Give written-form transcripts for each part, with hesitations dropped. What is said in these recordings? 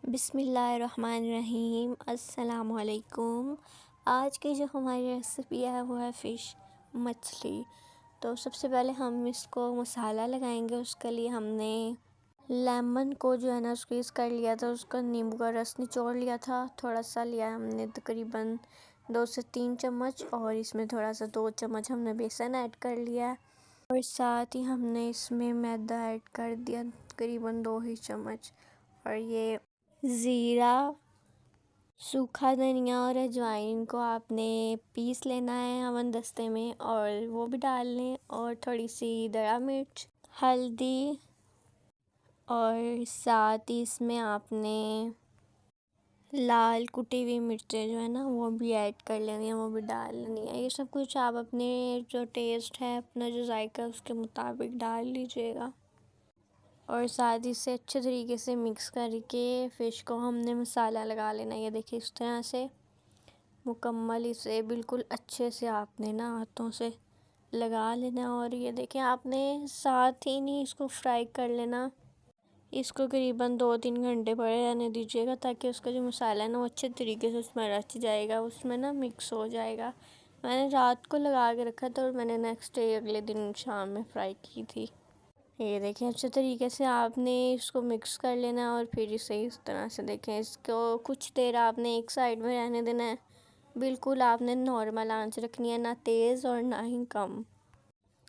बिस्मिल्लाहिर्रहमानिर्रहीम अस्सलामुअलैकुम। आज की जो हमारी रेसिपी है वो है फ़िश मछली। तो सबसे पहले हम इसको मसाला लगाएंगे। उसके लिए हमने लेमन को जो है ना स्क्वीज़ कर लिया था, उसका नींबू का रस निचोड़ लिया था। थोड़ा सा लिया हमने तकरीबन 2 से 3 चम्मच, और इसमें थोड़ा सा 2 चम्मच हमने बेसन ऐड कर लिया है, और साथ ही हमने इसमें मैदा ऐड कर दिया तकरीबन 2 ही चम्मच। और ये ज़ीरा, सूखा धनिया और अजवाइन को आपने पीस लेना है हवन दस्ते में, और वो भी डाल लें, और थोड़ी सी दरा मिर्च, हल्दी, और साथ ही इसमें आपने लाल कुटी हुई मिर्चें जो है ना वो भी ऐड कर लेनी है, वो भी डाल लेनी है। ये सब कुछ आप अपने जो टेस्ट है, अपना जो जायका है उसके मुताबिक डाल लीजिएगा। और साथ ही इसे अच्छे तरीके से मिक्स करके फ़िश को हमने मसाला लगा लेना। ये देखिए इस तरह से मुकम्मल इसे बिल्कुल अच्छे से आपने ना हाथों से लगा लेना। और ये देखें आपने साथ ही नहीं इसको फ्राई कर लेना, इसको करीबन 2-3 घंटे पड़े रहने दीजिएगा, ताकि उसका जो मसाला है ना वो अच्छे तरीके से उसमें रच जाएगा, उसमें ना मिक्स हो जाएगा। मैंने रात को लगा के रखा था और मैंने नेक्स्ट डे अगले दिन शाम में फ्राई की थी। ये देखें अच्छे तरीके से आपने इसको मिक्स कर लेना है, और फिर इसे इस तरह से देखें, इसको कुछ देर आपने एक साइड में रहने देना है। बिल्कुल आपने नॉर्मल आंच रखनी है, ना तेज़ और ना ही कम।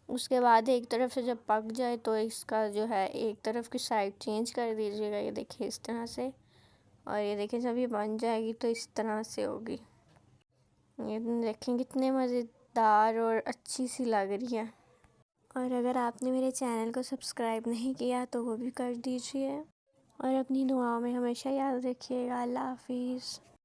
उसके बाद एक तरफ से जब पक जाए तो इसका जो है एक तरफ की साइड चेंज कर दीजिएगा। ये देखिए इस तरह से, और ये देखिए जब ये बन जाएगी तो इस तरह से होगी। ये देखें कितने मज़ेदार और अच्छी सी लग रही है। और अगर आपने मेरे चैनल को सब्सक्राइब नहीं किया तो वो भी कर दीजिए, और अपनी दुआओं में हमेशा याद रखिएगा। अल्लाह हाफिज़।